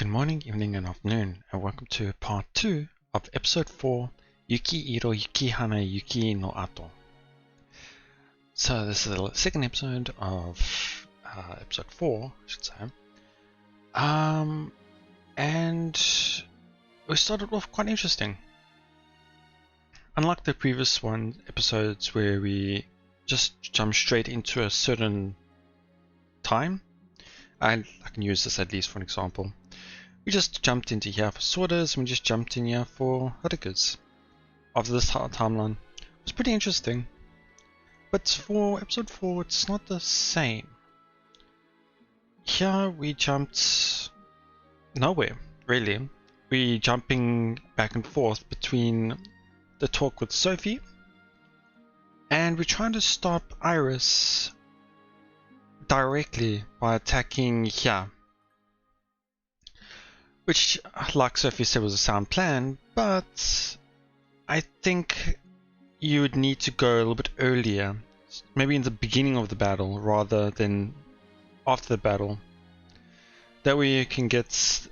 Good morning, evening, and afternoon, and welcome to part 2 of episode 4, Yuki Iro Yuki Hana Yuki no Ato. So this is the second episode of episode 4, I should say. And we started off quite interesting. Unlike the previous episodes where we just jump straight into a certain time, I can use this at least for an example. We just jumped into here for sorters, and we just jumped in here for Hurrikas. After this timeline, it was pretty interesting. But for episode 4, it's not the same. Here we jumped nowhere, really. We're jumping back and forth between the talk with Sophie, and we're trying to stop Iris directly by attacking here. Which, like Sophie said, was a sound plan, but I think you would need to go a little bit earlier. Maybe in the beginning of the battle rather than after the battle. That way you can get...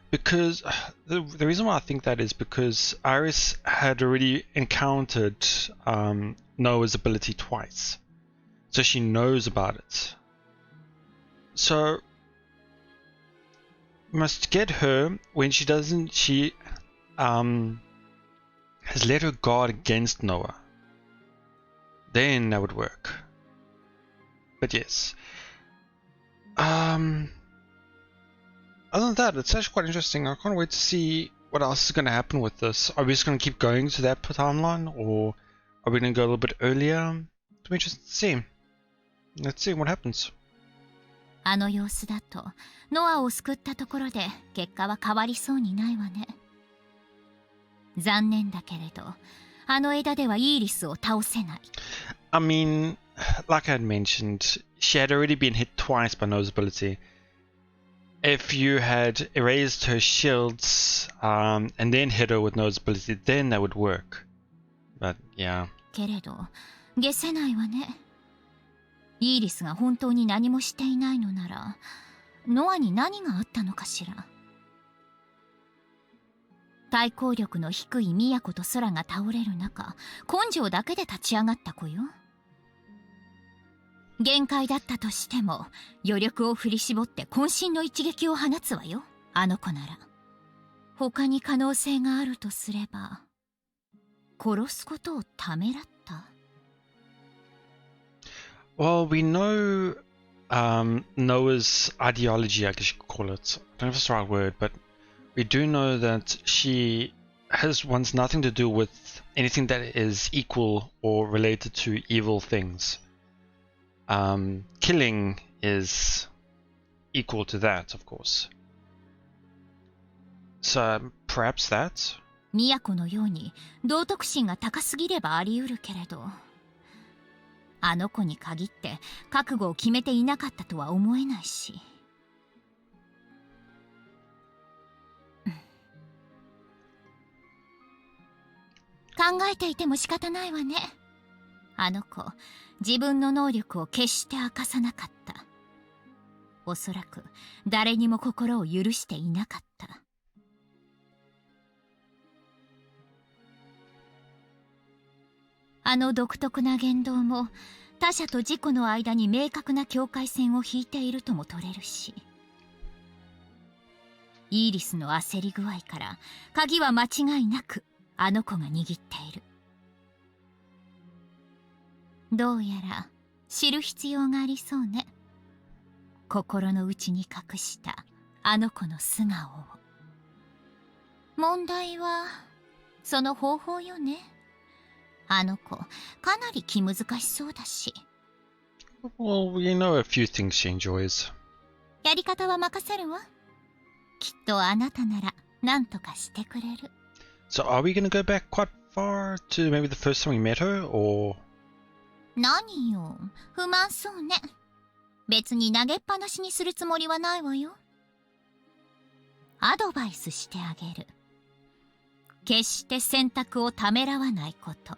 because the reason why I think that is because Iris had already encountered Noah's ability twice. So she knows about it. So we must get her when she doesn't. She has let her guard against Noah. Then that would work. But yes. Other than that, it's actually quite interesting. I can't wait to see what else is going to happen with this. Are we just going to keep going to that timeline, or are we going to go a little bit earlier? It'll be interesting to see. Let's see what happens. あの様子だとノアを救ったところで結果は変わりそうにないわね。残念だけれど、あの枝ではイーリスを倒せない。I mean, like I had mentioned, she had already been hit twice by Noah's ability. If you had erased her shields and then hit her with Noah's ability, then that would work. But yeah. けれど、消せないわね。イーリスが本当に何もしていないのなら、ノアに何があったのかしら。対抗力の低いミヤコとソラが倒れる中、根性だけで立ち上がった子よ。限界だったとしても、余力を振り絞って渾身の一撃を放つわよ、あの子なら。他に可能性があるとすれば、殺すことをためらった。Well, we know Noah's ideology, I guess you could call it. I don't know if it's the right word, but we do know that she wants nothing to do with anything that is equal or related to evil things. Killing is equal to that, of course. So perhaps that? ミヤコのように道徳心が高すぎればあり得るけれど、あの子に限って覚悟を決めていなかったとは思えないし。考えていても仕方ないわね。あの子、自分の能力を決して明かさなかった。おそらく誰にも心を許していなかった。あの独特な言動も他者と自己の間に明確な境界線を引いているとも取れるし、イーリスの焦り具合から鍵は間違いなくあの子が握っている。どうやら知る必要がありそうね。心の内に隠したあの子の素顔を。問題はその方法よね。あの子、かなり気難しそうだし。Well, we know a few things she enjoys. やり方は任せるわ。きっとあなたなら何とかしてくれる。So are we going to go back quite far to maybe the first time we met her, or...何よ、不満そうね。別に投げっぱなしにするつもりはないわよ。アドバイスしてあげる。決して選択をためらわないこと。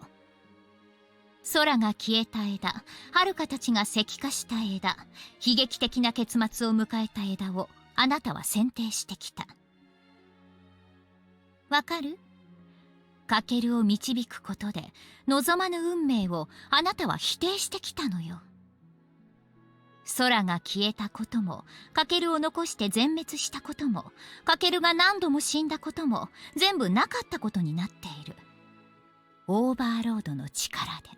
空が消えた枝、遥たちが石化した枝、悲劇的な結末を迎えた枝をあなたは選定してきた。わかる？カケルを導くことで望まぬ運命をあなたは否定してきたのよ。空が消えたことも、カケルを残して全滅したことも、カケルが何度も死んだことも全部なかったことになっている。オーバーロードの力で。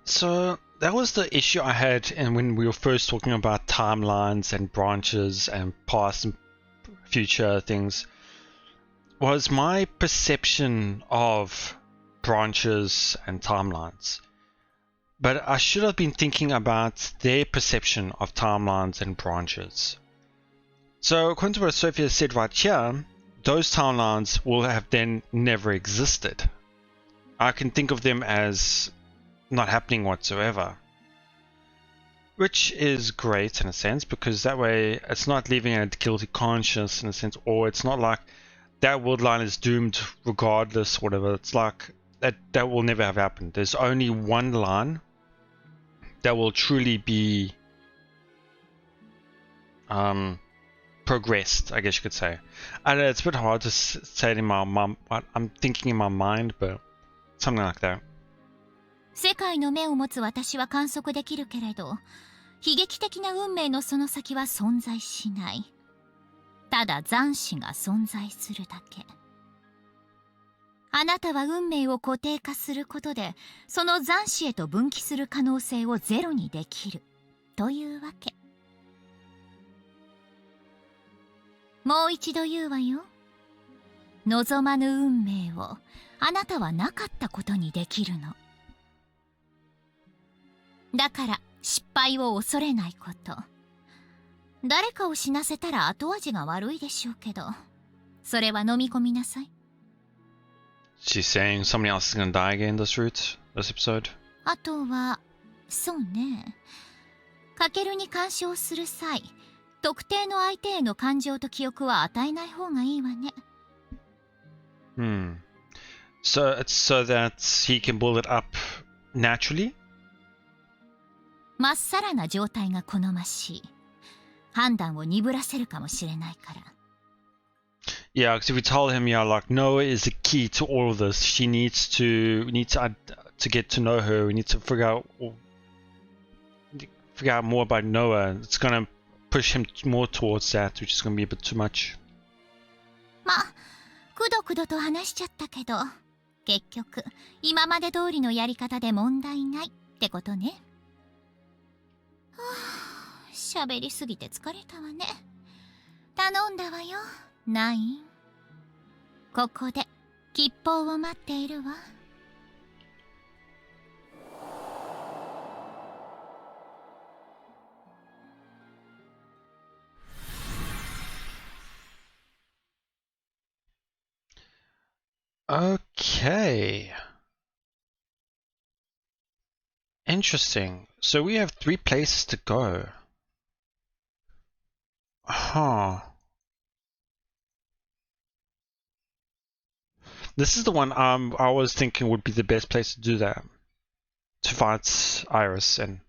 So that was the issue I had, and when we were first talking about timelines and branches and past and future things, was my perception of branches and timelines. But I should have been thinking about their perception of timelines and branches. So according to what Sophia said right here, those timelines will have then never existed. I can think of them as not happening whatsoever, which is great in a sense, because that way it's not leaving a guilty conscience in a sense, or it's not like that world line is doomed regardless, whatever. It's like that will never have happened. There's only one line that will truly be progressed, I guess you could say. I know it's a bit hard to say it in what I'm thinking in my mind, but something like that. 世界の目を持つ私は観測できるけれど、悲劇的な運命のその先は存在しない。ただ残死が存在するだけ。あなたは運命を固定化することで、その残死へと分岐する可能性をゼロにできるというわけ。もう一度言うわよ。望まぬ運命をあなたはなかったことにできるの。だから失敗を恐れないこと。誰かを死なせたら後味が悪いでしょうけど、それは飲み込みなさい。She's saying somebody else is gonna die again this episode? あとは、そうね。カケルに干渉する際、特定の相手への感情と記憶は与えない方がいいわね。So it's so that he can build it up naturally? まっさらな状態が好ましい。判断を鈍らせるかもしれないから。Yeah, because if we tell him, yeah, like Noah is the key to all of this. We need to get to know her. We need to figure out more about Noah. It's gonna push him more towards that, which is gonna be a bit too much. まあ、くどくどと話しちゃったけど、結局今まで通りのやり方で問題ないってことね。はあ、喋りすぎて疲れたわね。頼んだわよ、ナイン。ここで吉報を待っているわ。Okay. Interesting. So we have 3 places to go. Huh. This is the one I was thinking would be the best place to do that. To fight Iris. And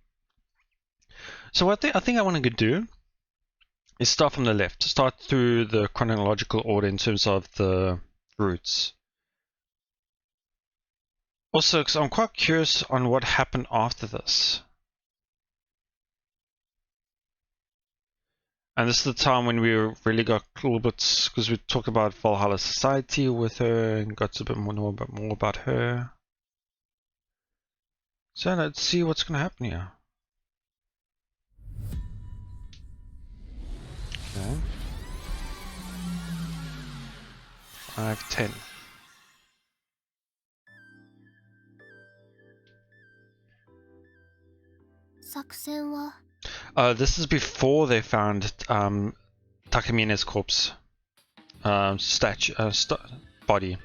so what I think I want to do is start from the left. Start through the chronological order in terms of the routes. Also, because I'm quite curious on what happened after this. And this is the time when we really got a little bit, because we talked about Valhalla Society with her and got a bit more about her. So let's see what's going to happen here. Okay. 5, 10. This is before they found Takemina's corpse, body.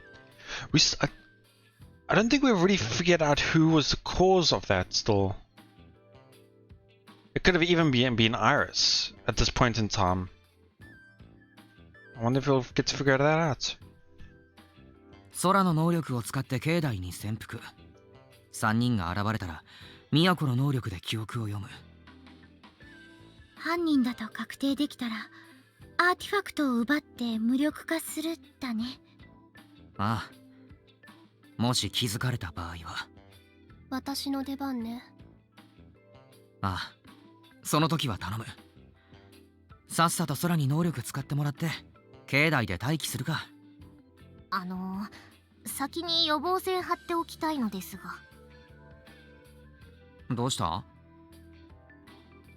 I don't think we've really figured out who was the cause of that still. It could have even been Iris at this point in time. I wonder if we'll get to figure that out. 空の能力を使って境内に潜伏。3人が現れたら都の能力で記憶を読む。犯人だと確定できたらアーティファクトを奪って無力化するだね。ああ、もし気づかれた場合は。私の出番ね。ああ、その時は頼む。さっさと空に能力使ってもらって境内で待機するか。先に予防線張っておきたいのですが。どうした？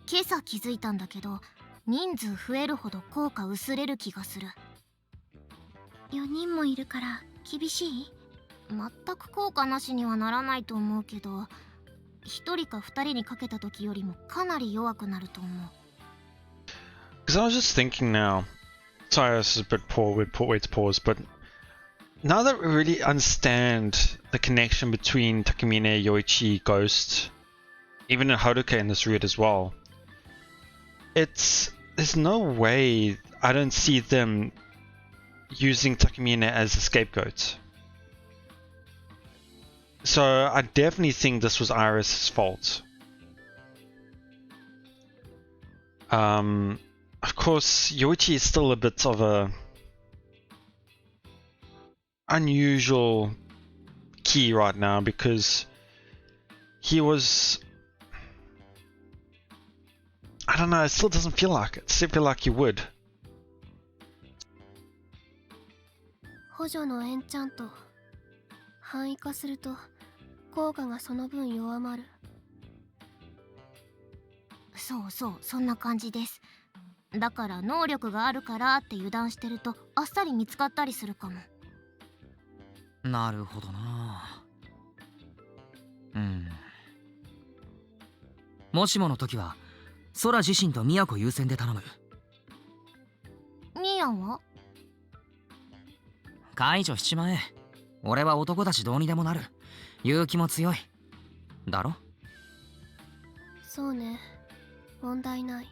今朝気づいたんだけど、人数増えるほど効果薄れる気がする。4人もいるから厳しい？全く効果なしにはならないと思うけど、1人か2人にかけた時よりもかなり弱くなると思う。Because I was just thinking now, sorry, this is a bit poor way to pause, but now that we really understand the connection between Takamine, Yoichi, Ghost, even in Haruka in this read as well, there's no way I don't see them using Takamine as a scapegoat. So I definitely think this was Iris' fault. Of course, Yoichi is still a bit of a unusual key right now because he was, I don't know, it still doesn't feel like it. It still feel like he would. 補助のエンチャント範囲化すると効果がその分弱まる。そうそう、そんな感じです。だから能力があるからって油断してるとあっさり見つかったりするかも。なるほどな。もしもの時は空自身と都優先で頼む。ミーアンは？解除しちまえ。俺は男だしどうにでもなる。勇気も強いだろ。そうね、問題ない。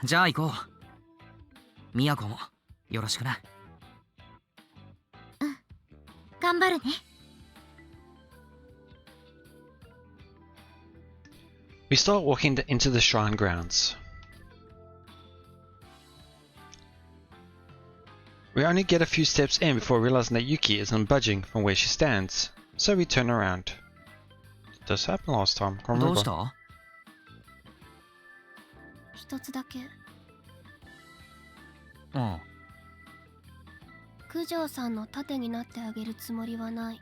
じゃあ行こう。都もよろしくな。うん、頑張るね。We start walking into the shrine grounds. We only get a few steps in before realizing that Yuki isn't budging from where she stands, so we turn around. Did this happen last time? Can't ど remember. うした？一つだけ。うん。九条さんの盾になってあげるつもりはない。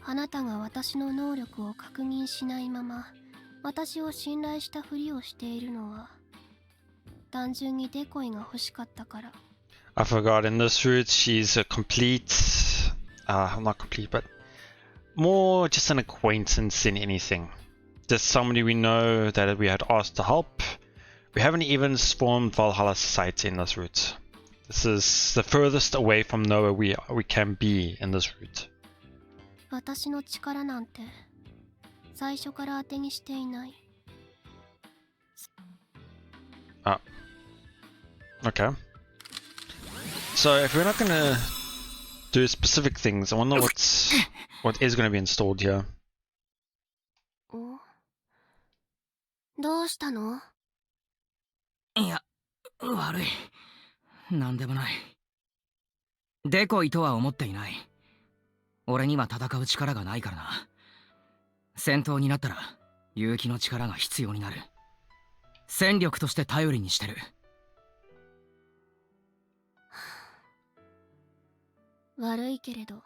あなたが私の能力を確認しないまま私を信頼したふりをしているのは単純にデコイが欲しかったから。 I forgot in this route she's a complete, not complete, but more just an acquaintance than anything. Just somebody we know that we had asked to help. We haven't even formed Valhalla Society in this route. This is the furthest away from nowhere we can be in this route. 私の力なんて最初から当てにしていない。 Okay. So if we're not gonna do specific things, I wonder what is gonna be installed here. どうしたの？いや、悪い。なんでもない。デコイとは思っていない。俺には戦う力がないからな。戦闘になったら勇気の力が必要になる。戦力として頼りにしてる。悪いけれど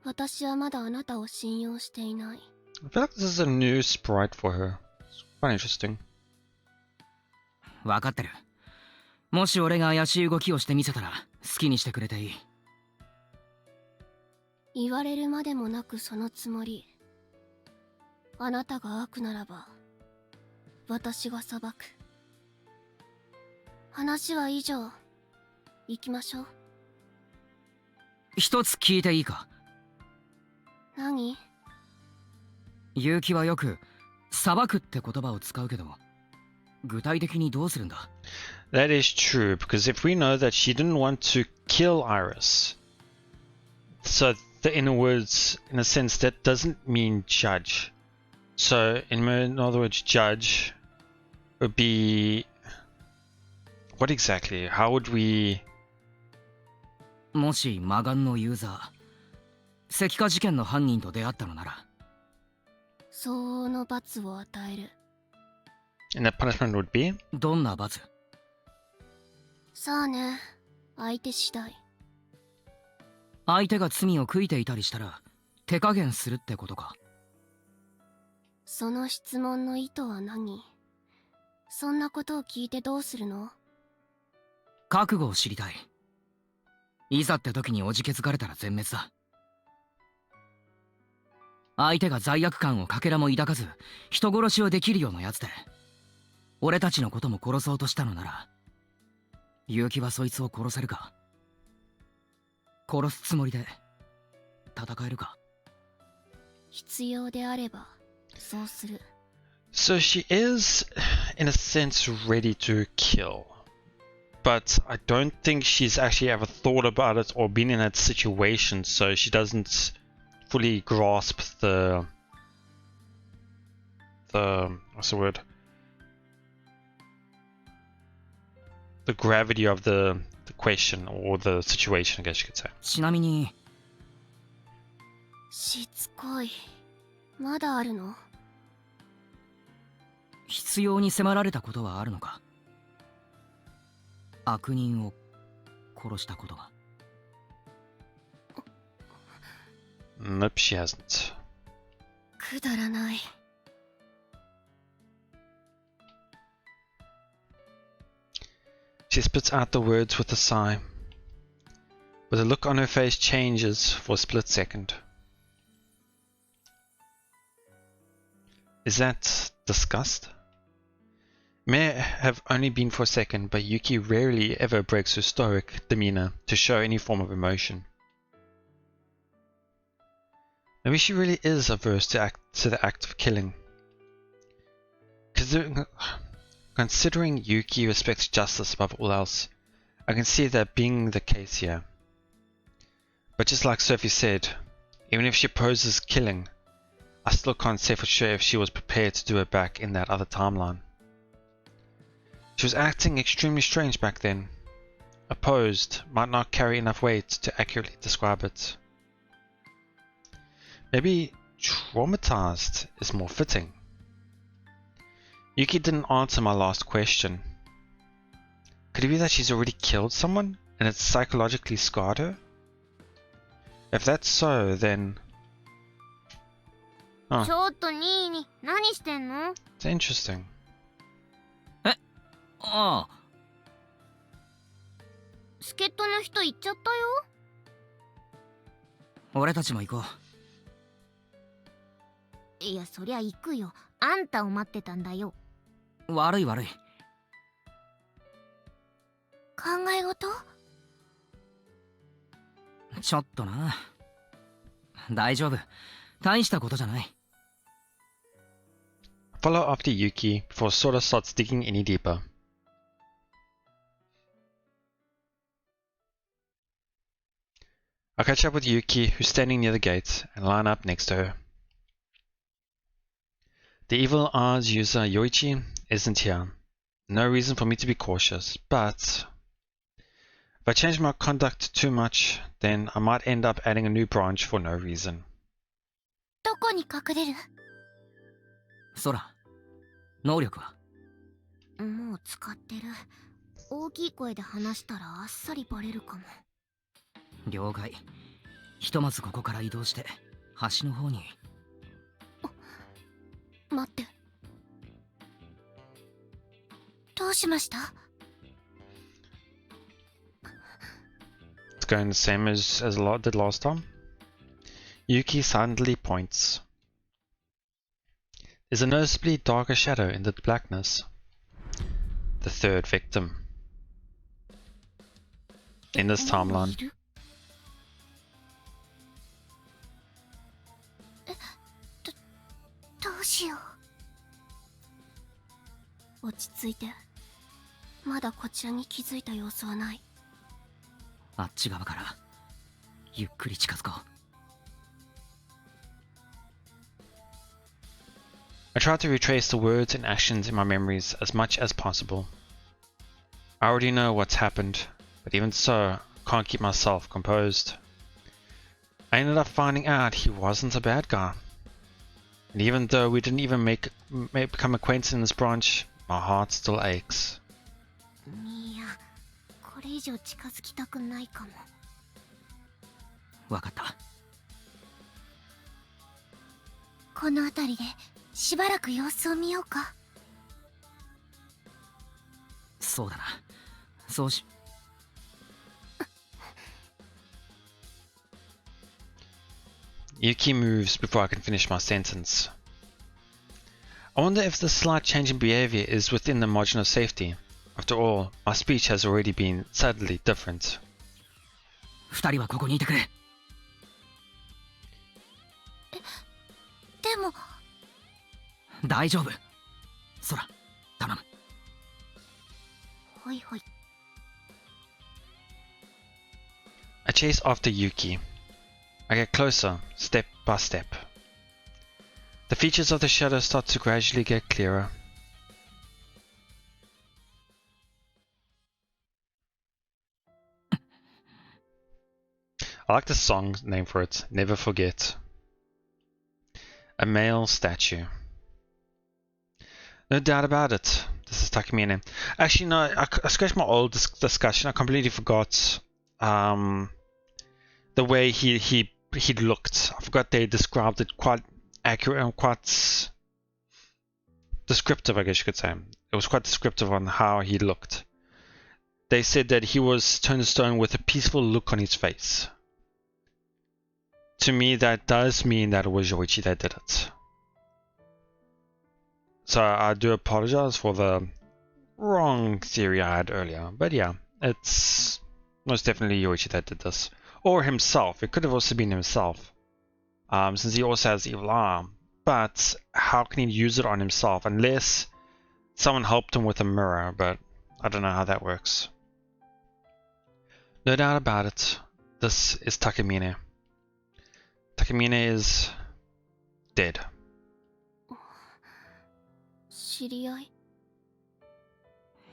私はまだあなたを信用していない。 I feel like this is a new sprite for her. It's quite interesting. 分かってる。もし俺が怪しい動きをしてみせたら好きにしてくれていい。言われるまでもなくそのつもり。あなたが悪ならば私が裁く。話は以上。行きましょう。一つ聞いていいか？何？結城はよく裁くって言葉を使うけど、具体的にどうするんだ？ That is true, because if we know that she didn't want to kill Iris, So the inner words, in a sense, that doesn't mean judge. So in other words, judge would be what exactly? How would we? もし魔眼のユーザー石化事件の犯人と出会ったのなら、相応の罰を与える。 And the punishment would be? どんな罰？さあね、相手次第。相手が罪を悔いていたりしたら手加減するってことか。その質問の意図は何？そんなことを聞いてどうするの？覚悟を知りたい。いざって時におじけづかれたら全滅だ。相手が罪悪感をかけらも抱かず人殺しをできるようなやつで、俺たちのことも殺そうとしたのなら、結城はそいつを殺せるか？殺すつもりで戦えるか？必要であればそうする。 So she is, in a sense, ready to kill. But I don't think she's actually ever thought about it or been in that situation, so she doesn't fully grasp the what's the word? The gravity of the question or the situation, I guess you could say. ちなみにしつこい。まだあるの？必要に迫られたことはあるのか？悪人を殺したことが。Nope, she hasn't. くだらない。 She spits out the words with a sigh, but the look on her face changes for a split second. Is that disgust? It may have only been for a second, but Yuki rarely ever breaks her stoic demeanor to show any form of emotion. Maybe she really is averse to the act of killing. Considering Yuki respects justice above all else, I can see that being the case here. But just like Sophie said, even if she opposes killing, I still can't say for sure if she was prepared to do it back in that other timeline. She was acting extremely strange back then. Opposed might not carry enough weight to accurately describe it. Maybe traumatized is more fitting. Yuki didn't answer my last question. Could it be that she's already killed someone and it's psychologically scarred her? If that's so, then... Oh, ちょっとニーニ、何してんの？ it's interesting. ああ、助っ人の人行っちゃったよ。俺たちも行こいや、そりゃ行くよ。あんたを待ってたんだよ。う。悪い悪い。考え事？ちょっとな。大丈夫。大したことじゃない。Follow after Yuki before Sora starts digging any deeper. I catch up with Yuki, who's standing near the gate, and line up next to her. The evil eyes user Yoichi isn't here. No reason for me to be cautious, but if I change my conduct too much, then I might end up adding a new branch for no reason. どこに隠れる？そら、能力は？もう使ってる。大きい声で話したらあっさりバレるかも。了解。ひとまずここから移動して橋の方に。待って。どうしました？ It's going the same as did last time. Yuki silently points. There's a noticeably darker shadow in the blackness. The third victim. In this timeline. どうしよう。落ち着いて。まだこちらに気づいた様子はない。あっち側からゆっくり近づこう。I tried to retrace the words and actions in my memories as much as possible. I already know what's happened, but even so, I can't keep myself composed. I ended up finding out he wasn't a bad guy. And even though we didn't even become acquainted in this branch, my heart still aches. ミーヤ、これ以上近づきたくないかも。わかった。この辺りでしばらく様子を見ようか。そうだな。そうし。Yuki moves before I can finish my sentence. I wonder if the slight change in behavior is within the margin of safety. After all, my speech has already been subtly different. 二人はここにいてくれ。でも大丈夫。空、頼む。ほいほい。I chase after Yuki. I get closer, step by step. The features of the shadow start to gradually get clearer. I like the song name for it, Never Forget. A male statue. No doubt about it. This is Takamine. Actually, no, I scratched my old discussion. I completely forgot the way he looked. I forgot they described it quite accurate and quite descriptive, I guess you could say. It was quite descriptive on how he looked. They said that he was turned to stone with a peaceful look on his face. To me, that does mean that it was Yoichi that did it. So I do apologize for the wrong theory I had earlier. But yeah, it's most definitely Yoichi that did this. Or himself. It could have also been himself. Since he also has evil eye. But how can he use it on himself? Unless someone helped him with a mirror. But I don't know how that works. No doubt about it. This is Takamine. Takamine is dead. 知り合い？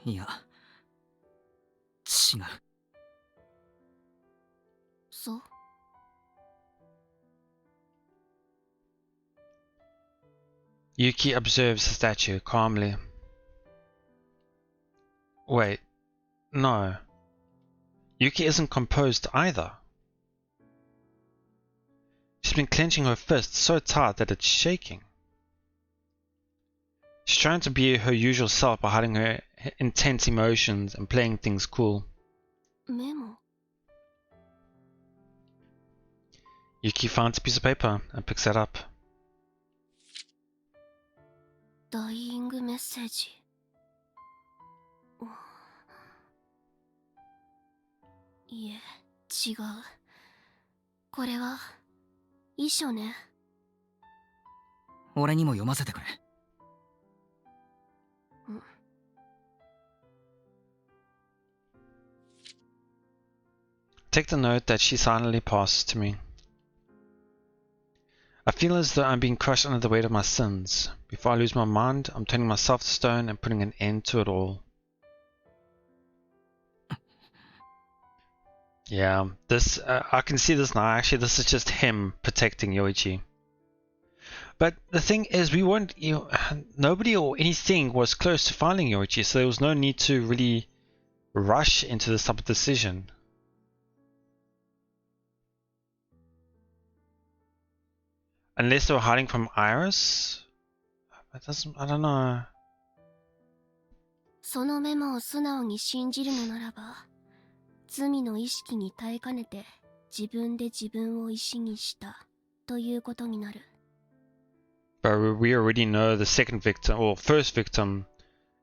いや、違う。そう。Yuki observes the statue calmly. Wait, no. Yuki isn't composed either. She's been clenching her fist so tight that it's shaking. She's trying to be her usual self by hiding her intense emotions and playing things cool. メモ？ Yuki finds a piece of paper and picks it up. ダイイングメッセージ。いえ、違う。これは遺書ね。俺にも読ませてくれ。Take the note that she silently passes to me. I feel as though I'm being crushed under the weight of my sins. Before I lose my mind, I'm turning myself to stone and putting an end to it all. Yeah, this I can see this now. Actually, this is just him protecting Yoichi. But the thing is, we weren't, nobody or anything was close to finding Yoichi, so there was no need to really rush into this type of decision. Unless they were hiding from Iris? I don't know. そのメモを素直に信じるのならば、罪の意識に耐えかねて自分で自分を石にしたということになる。But we already know the second victim, or first victim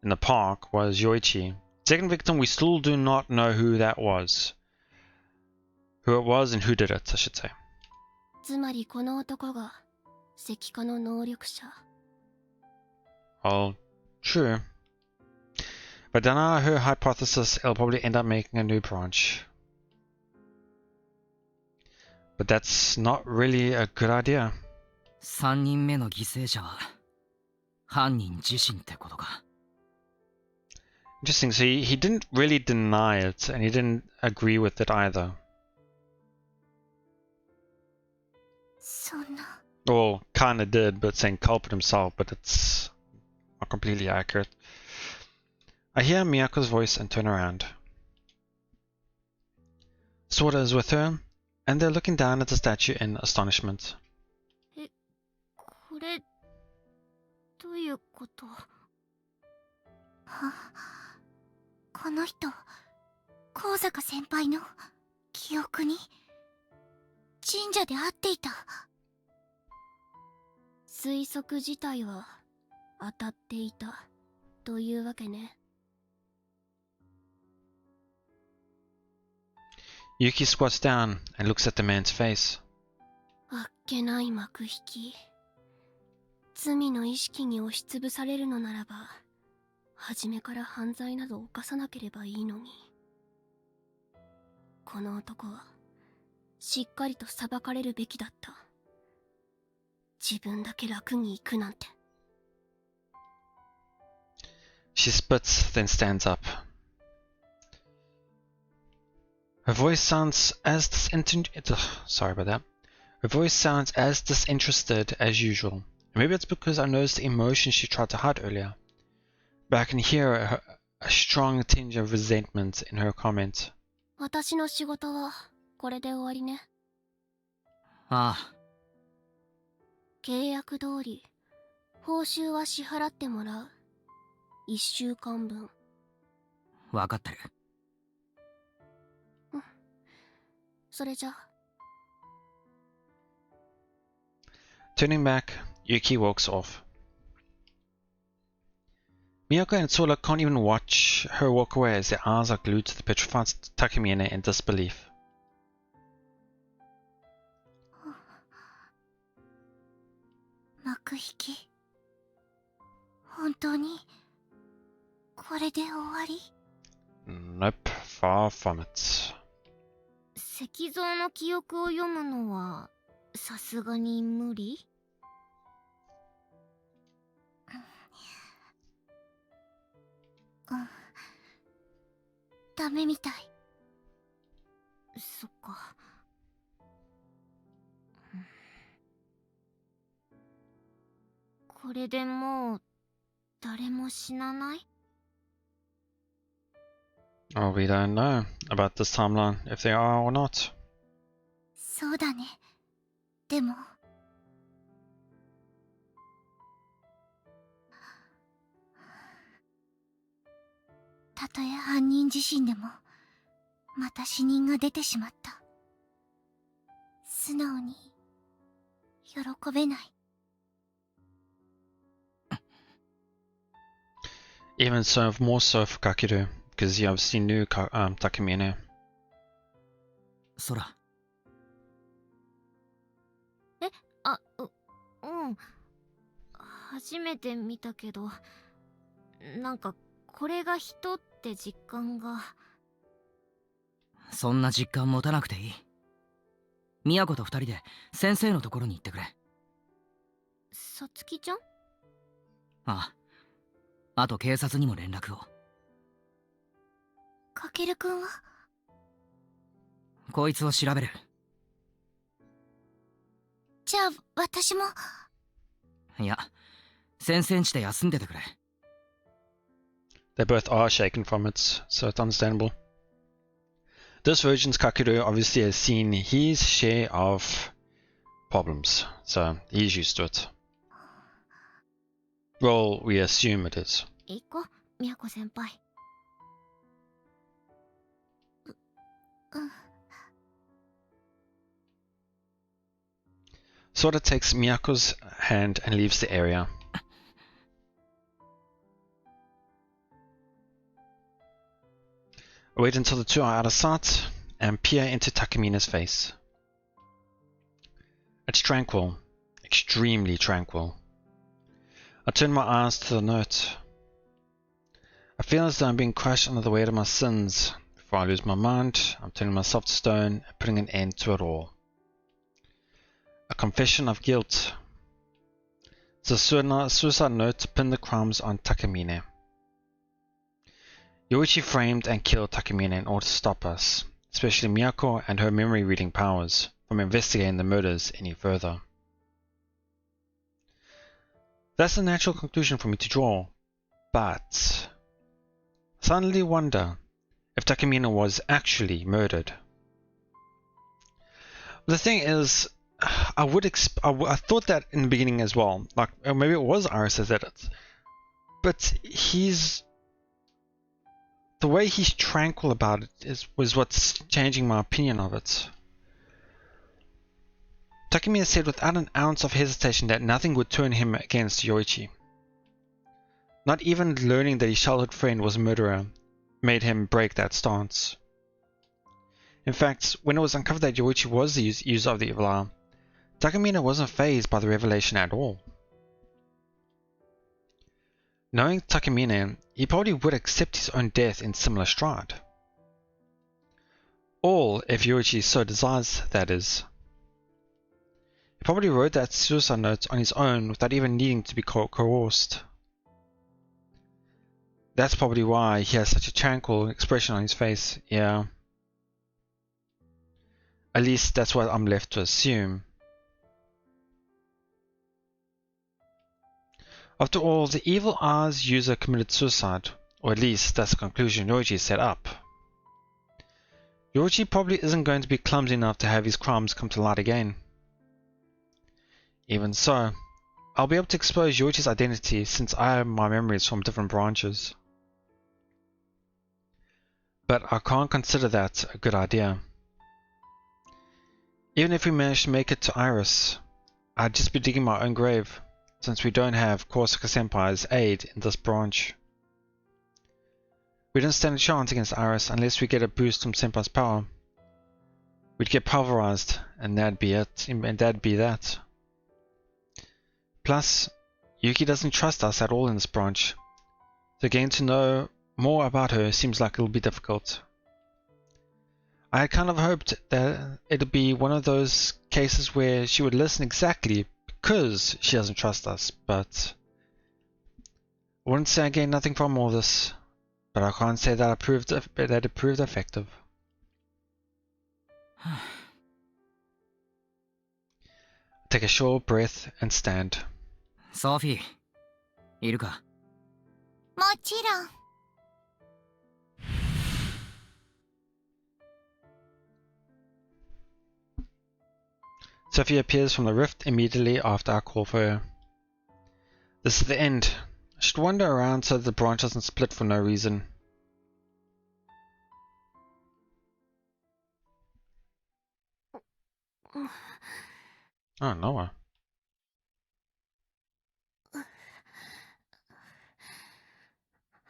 in the park was Yoichi. Second victim, we still do not know who that was. Who it was and who did it, I should say. つまりこの男が石化の能力者。Well, true. But then her hypothesis, it'll probably end up making a new branch. But that's not really a good idea. 3人目の犠牲者は犯人自身ってことか。Interesting, so he didn't really deny it, and he didn't agree with it either. そんな。 Well, kinda did, but saying culprit himself, but it's not completely accurate. I hear Miyako's voice and turn around. Sora is with her, and they're looking down at the statue in astonishment. これどういうこと？この人、高坂先輩の記憶に神社で会っていた。推測自体は当たっていたというわけね。Yuki squats down and looks at the man's face. あっけない幕引き。罪の意識に押しつぶされるのならば、初めから犯罪など犯さなければいいのに。この男はしっかりと裁かれるべきだった。自分だけ楽に行くなんて。She spits, then stands up. Her voice sounds as sorry about that. Her voice sounds as disinterested as usual. Maybe it's because I noticed the emotion she tried to hide earlier. But I can hear a strong tinge of resentment in her comment. 私の仕事はこれで終わりね。ああ。契約通り報酬は支払ってもらう。1週間分。分かってる。それじゃ。Turning back, Yuki walks off. Miyako and Sora can't even watch her walk away as their eyes are glued to the petrified Takemiene in disbelief. 幕引き。本当にこれで終わり？ Nope, far from it. 石像の記憶を読むのはさすがに無理？ダメみたい。そっか。これでもう誰も死なない？ Oh, we don't know about this timeline, if they are or not. そうだね。でもたとえ犯人自身でもまた死人が出てしまった。素直に喜べない。Even so, more so for Kakeru, because he obviously knew Takemiene. そら。うん。初めて見たけど、なんかこれが人って実感が。そんな実感持たなくていい。宮子と二人で先生のところに行ってくれ。さつきちゃん？ああ。あと警察にも連絡を。かけるくんは？こいつを調べる。じゃあ私も。いや、先生ん家で休んでてくれ。They both are shaken from it, so it's understandable. This version's Kakeru obviously has seen his share of problems, so he's used to it. Well, we assume it is. 行こう、みやこ先輩。Sora takes Miyako's hand and leaves the area. I wait until the two are out of sight and peer into Takemina's face. It's tranquil, extremely tranquil. I turn my eyes to the note. I feel as though I'm being crushed under the weight of my sins. Before I lose my mind, I'm turning myself to stone and putting an end to it all. confession of guilt. The suicide note pinned the crimes on Takamine. Yoichi framed and killed Takamine in order to stop us, especially Miyako and her memory reading powers, from investigating the murders any further. That's a natural conclusion for me to draw, but I suddenly wonder if Takamine was actually murdered. The thing is, I thought that in the beginning as well, like maybe it was Iris that did it, but the way he's tranquil about it was what's changing my opinion of it. Takemiya said without an ounce of hesitation that nothing would turn him against Yoichi. Not even learning that his childhood friend was a murderer made him break that stance. In fact, when it was uncovered that Yoichi was the user of the evil eye, Takemiya wasn't fazed by the revelation at all. Knowing Takemiya, he probably would accept his own death in similar stride. All if Yoichi so desires, that is. He probably wrote that suicide note on his own without even needing to be coerced. That's probably why he has such a tranquil expression on his face, yeah. At least that's what I'm left to assume. After all, the evil eye's user committed suicide, or at least that's the conclusion Yoichi set up. Yoichi probably isn't going to be clumsy enough to have his crimes come to light again. Even so, I'll be able to expose Yoichi's identity since I have my memories from different branches. But I can't consider that a good idea. Even if we manage to make it to Iris, I'd just be digging my own grave, since we don't have Korosaka Senpai's aid in this branch. We don't stand a chance against Iris unless we get a boost from Senpai's power. We'd get pulverized, and that'd be it, and that'd be that. Plus, Yuki doesn't trust us at all in this branch, so getting to know more about her seems like it'll be difficult. I had kind of hoped that it'd be one of those cases where she would listen exactly because she doesn't trust us, but I wouldn't say I gained nothing from all this, but I can't say that it proved effective. Take a short breath and stand. Sophie, いるか? もちろん。Sophie appears from the rift immediately after I call for her. This is the end. I should wander around so that the branch doesn't split for no reason. Oh, Noah.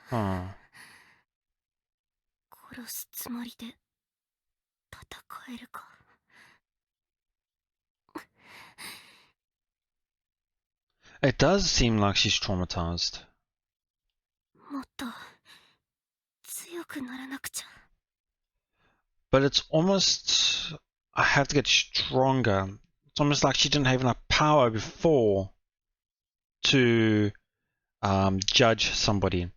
殺すつもりで戦えるか。It does seem like she's traumatized. もっと強くならなくちゃ。But it's almost... I have to get stronger. It's almost like she didn't have enough power before to judge somebody.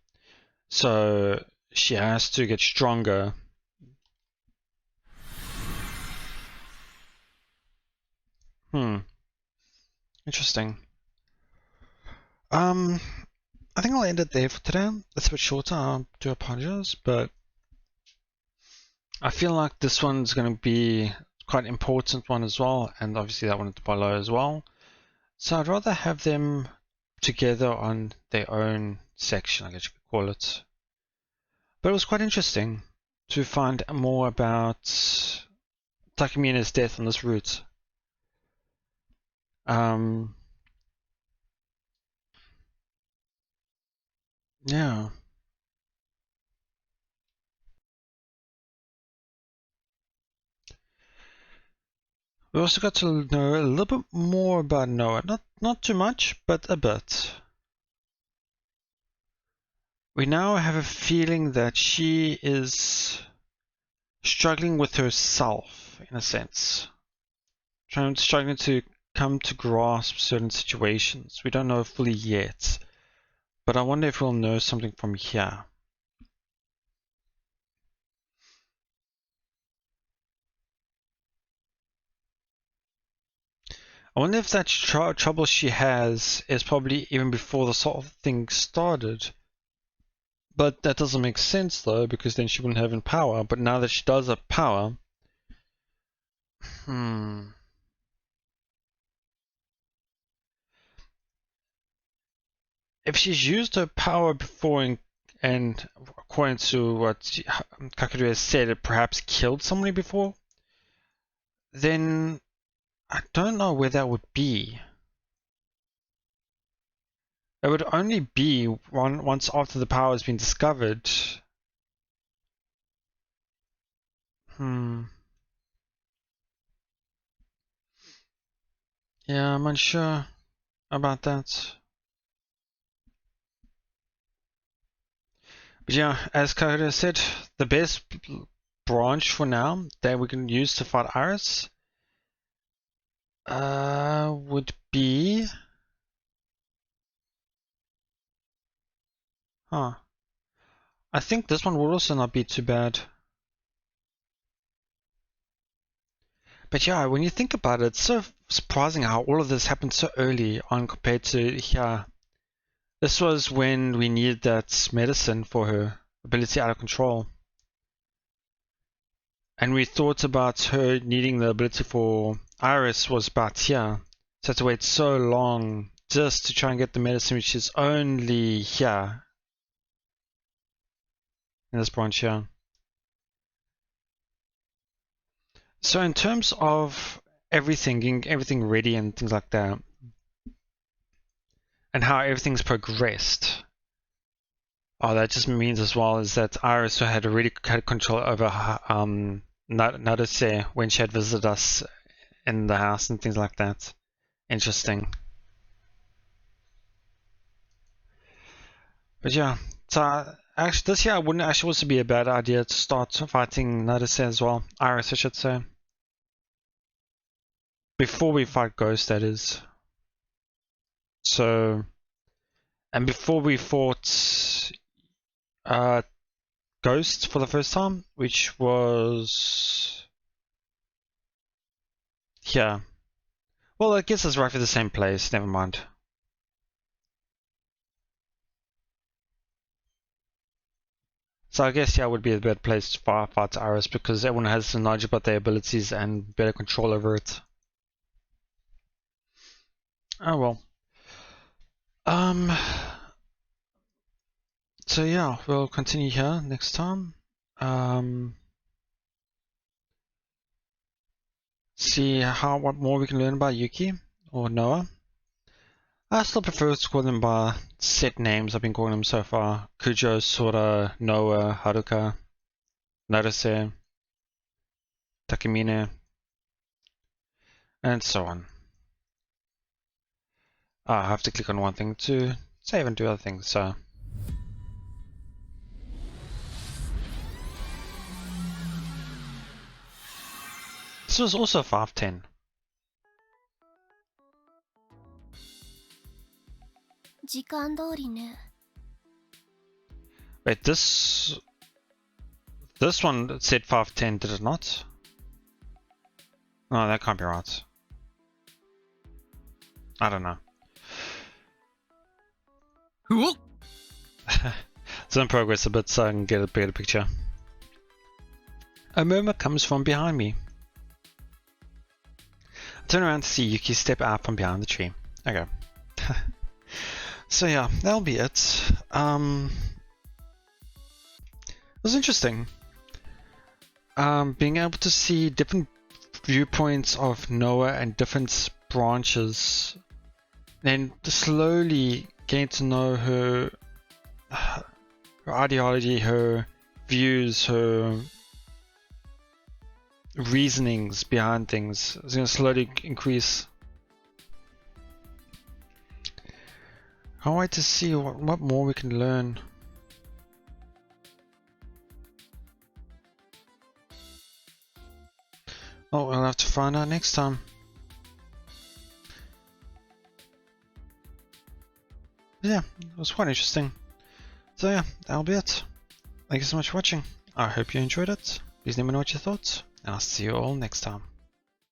So she has to get stronger. Interesting. I think I'll end it there for today. It's a bit shorter, I do apologize, but I feel like this one's going to be quite an important one as well, and obviously that one at the below as well. So I'd rather have them together on their own section, I guess you could call it. But it was quite interesting to find more about Takemiya's death on this route. Yeah. We also got to know a little bit more about Noah. Not too much, but a bit. We now have a feeling that she is struggling with herself, in a sense. Struggling to come to grasp certain situations. We don't know fully yet, but I wonder if we'll know something from here. I wonder if that trouble she has is probably even before the sort of thing started. But that doesn't make sense though, because then she wouldn't have any power. But now that she does have power, if she's used her power before and according to what Kakeru has said, it perhaps killed somebody before, then I don't know where that would be. It would only be once after the power has been discovered. Yeah, I'm unsure about that. But yeah, as Kakeru said, the best branch for now that we can use to fight Iris would be... I think this one would also not be too bad. But yeah, when you think about it, it's so surprising how all of this happened so early on compared to here. This was when we needed that medicine for her ability out of control. And we thought about her needing the ability for Iris was about here. So had to wait so long just to try and get the medicine, which is only here. In this branch here. So in terms of everything, getting everything ready and things like that, and how everything's progressed, that just means as well is that Iris had already had control over Naruse when she had visited us in the house and things like that. Interesting. But yeah, so actually this year wouldn't actually also be a bad idea to start fighting Naruse as well. Iris, I should say. Before we fight Ghost, that is. So, and before we fought Ghost for the first time, which was here. Well, I guess it's roughly the same place, never mind. So I guess yeah, would be a better place to fight Iris because everyone has knowledge about their abilities and better control over it. Oh well. So yeah, we'll continue here next time. See what more we can learn about Yuki or Noah. I still prefer to call them by set names I've been calling them so far. Kujo, Sora, Noah, Haruka, Naruse, Takemine, and so on. I have to click on one thing to save and do other things, so. This was also 510. 時間通りね。 Wait, this one said 510, did it not? No, that can't be right. I don't know. It's in progress a bit so I can get a better picture. A murmur comes from behind me. I turn around to see Yuki step out from behind the tree. Okay. So yeah, that'll be it. It was interesting. Being able to see different viewpoints of Noah and different branches, then slowly getting to know her ideology, her views, her reasonings behind things is going to slowly increase. Can't wait to see what more we can learn. Oh, we'll have to find out next time. But yeah, it was quite interesting. So yeah, that'll be it. Thank you so much for watching. I hope you enjoyed it. Please let me know what you thought, and I'll see you all next time.